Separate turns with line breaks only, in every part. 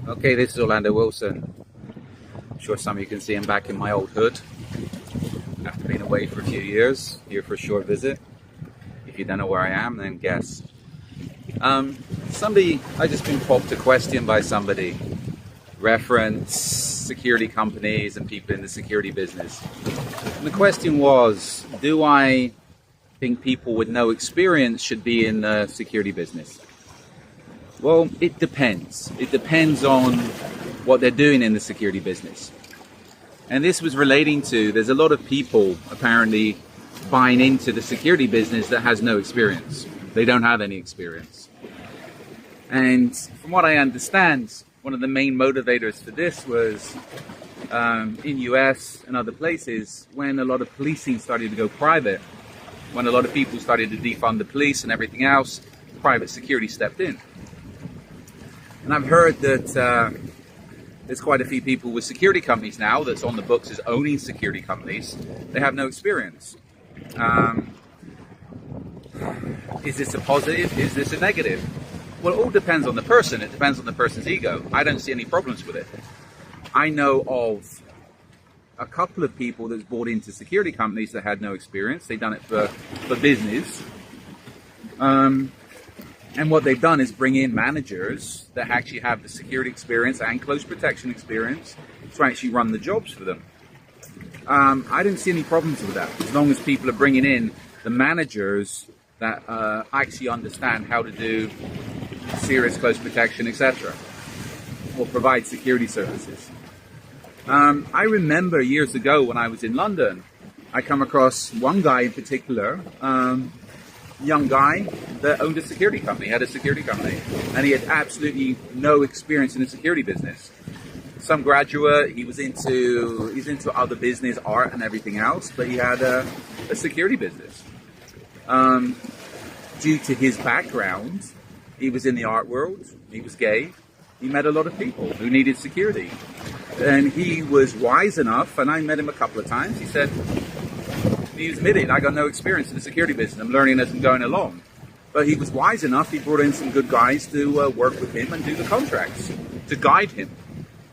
Okay, this is Orlando Wilson. I'm sure some of you can see I'm back in my old hood after being away for a few years, here for a short visit. If you don't know where I am, then guess. I just been popped a question by somebody, reference security companies and people in the security business. And the question was, do I think people with no experience should be in the security business? Well, it depends. It depends on what they're doing in the security business. And this was relating to, there's a lot of people apparently buying into the security business that has no experience. They don't have any experience. And from what I understand, one of the main motivators for this was in US and other places, when a lot of policing started to go private, when a lot of people started to defund the police and everything else, private security stepped in. And I've heard that there's quite a few people with security companies now that's on the books as owning security companies. They have no experience. Is this a positive? Is this a negative? Well, it all depends on the person. It depends on the person's ego. I don't see any problems with it. I know of a couple of people that's bought into security companies that had no experience. They've done it for business. And what they've done is bring in managers that actually have the security experience and close protection experience to actually run the jobs for them. I don't see any problems with that, as long as people are bringing in the managers that actually understand how to do serious close protection, etc., or provide security services. I remember years ago when I was in London, I come across one guy in particular, young guy that owned a security company, had a security company, and he had absolutely no experience in the security business. Some graduate, he's into other business, art and everything else, but he had a security business. Due to his background, he was in the art world, he was gay, he met a lot of people who needed security. And he was wise enough, and I met him a couple of times, he admitted, I got no experience in the security business, I'm learning as I'm going along. But he was wise enough, he brought in some good guys to work with him and do the contracts, to guide him.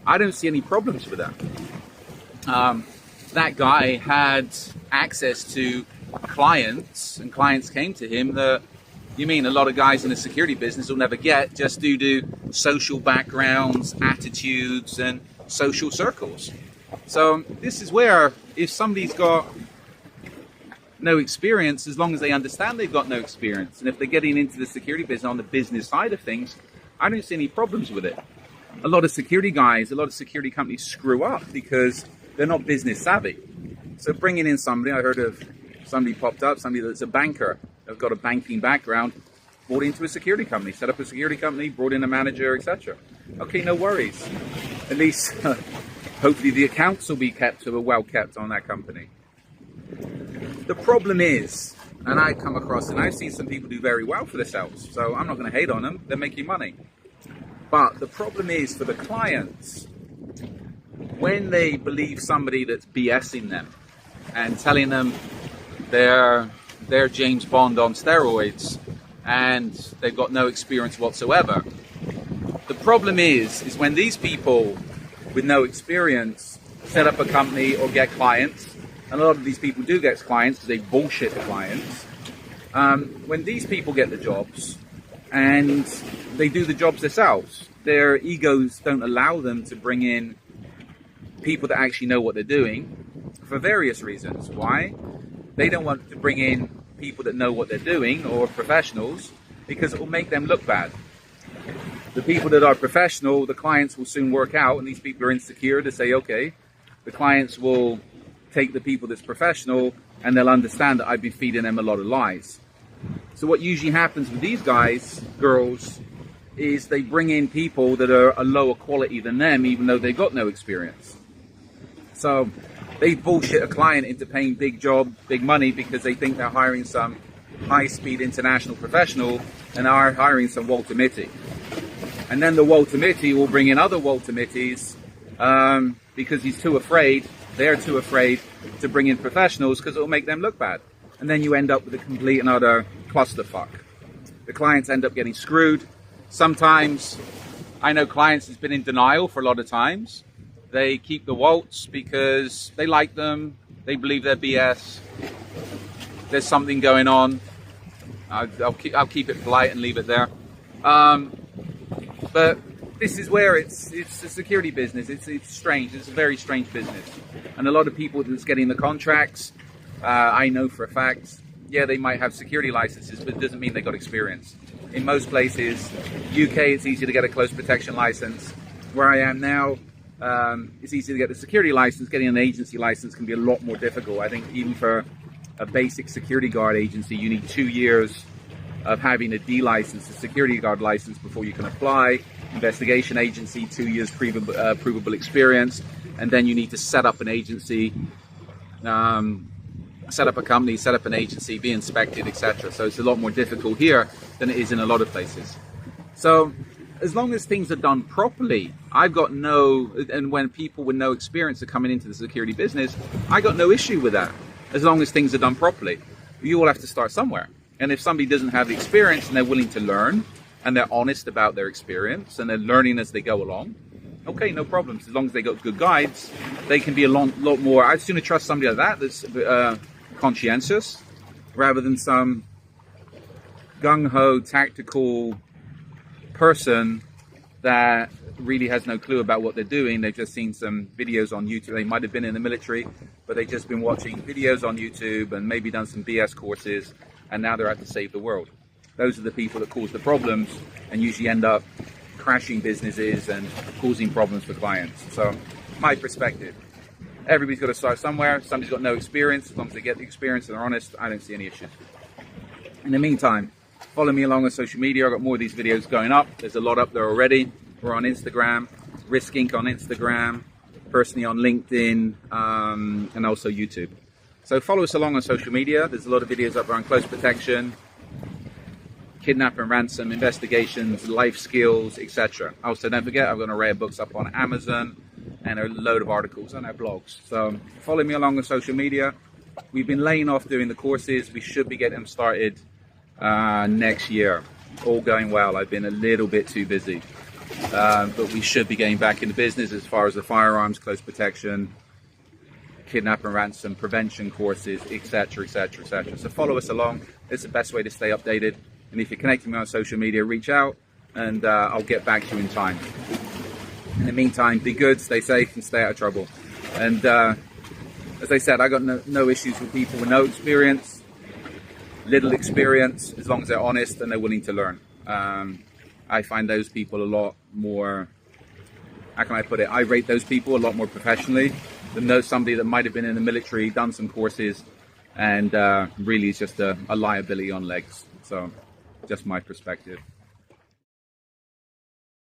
I don't see any problems with that. That guy had access to clients, and clients came to him that, you mean a lot of guys in the security business will never get, just due to social backgrounds, attitudes, and social circles. So this is where, if somebody's got no experience, as long as they understand they've got no experience, and if they're getting into the security business on the business side of things, I don't see any problems with it. A lot of security guys, a lot of security companies screw up because they're not business savvy. So bringing in somebody, I heard of somebody popped up, somebody that's a banker, they've got a banking background, brought into a security company, set up a security company, brought in a manager, etc. Okay, no worries. At least, hopefully the accounts will be kept, or well kept on that company. The problem is, and I come across, and I've seen some people do very well for themselves, so I'm not going to hate on them, they're making money. But the problem is for the clients, when they believe somebody that's BSing them and telling them they're James Bond on steroids and they've got no experience whatsoever. The problem is when these people with no experience set up a company or get clients, and a lot of these people do get clients because they bullshit the clients. When these people get the jobs and they do the jobs themselves, their egos don't allow them to bring in people that actually know what they're doing for various reasons. Why? They don't want to bring in people that know what they're doing, or professionals, because it will make them look bad. The people that are professional, the clients will soon work out, and these people are insecure to say, okay, the clients will take the people that's professional, and they'll understand that I've been feeding them a lot of lies. So what usually happens with these guys, girls, is they bring in people that are a lower quality than them, even though they've got no experience. So they bullshit a client into paying big job, big money, because they think they're hiring some high-speed international professional and are hiring some Walter Mitty. And then the Walter Mitty will bring in other Walter Mitties because he's too afraid, they're too afraid to bring in professionals because it will make them look bad. And then you end up with a complete and utter clusterfuck. The clients end up getting screwed. Sometimes I know clients has been in denial for a lot of times. They keep the waltz because they like them, they believe they're BS, there's something going on. I'll keep it polite and leave it there. But this is where it's a security business. It's strange. It's a very strange business. And a lot of people that's getting the contracts, I know for a fact, yeah, they might have security licenses, but it doesn't mean they got experience. In most places, UK, it's easy to get a close protection license. Where I am now, it's easy to get the security license. Getting an agency license can be a lot more difficult. I think even for a basic security guard agency, you need 2 years of having a D license, a security guard license, before you can apply. Investigation agency, 2 years provable experience, and then you need to set up an agency, set up a company, set up an agency, be inspected, etc. So it's a lot more difficult here than it is in a lot of places. So as long as things are done properly, and when people with no experience are coming into the security business, I got no issue with that. As long as things are done properly. You all have to start somewhere. And if somebody doesn't have the experience and they're willing to learn, and they're honest about their experience, and they're learning as they go along, okay, no problems. As long as they got good guides, they can be a lot more. I'd sooner trust somebody like that that's conscientious, rather than some gung-ho tactical person that really has no clue about what they're doing. They've just seen some videos on YouTube. They might have been in the military, but they've just been watching videos on YouTube and maybe done some BS courses, and now they're out to save the world. Those are the people that cause the problems and usually end up crashing businesses and causing problems for clients. So, my perspective, everybody's got to start somewhere. Somebody's got no experience. As long as they get the experience and they're honest, I don't see any issues. In the meantime, follow me along on social media. I've got more of these videos going up. There's a lot up there already. We're on Instagram, Risk Inc. on Instagram, personally on LinkedIn, and also YouTube. So follow us along on social media. There's a lot of videos up there on close protection, kidnap and ransom investigations, life skills, etc. Also, don't forget, I've got an array of books up on Amazon and a load of articles on our blogs. So follow me along on social media. We've been laying off doing the courses. We should be getting them started next year. All going well. I've been a little bit too busy. But we should be getting back into business as far as the firearms, close protection, kidnap and ransom, prevention courses, etc., etc., etc. So follow us along. It's the best way to stay updated. And if you're connecting me on social media, reach out and I'll get back to you in time. In the meantime, be good, stay safe, and stay out of trouble. And as I said, I got no issues with people with no experience, little experience, as long as they're honest and they're willing to learn. I find those people a lot more, how can I put it? I rate those people a lot more professionally than somebody that might have been in the military, done some courses, and really is just a liability on legs. So, just my perspective.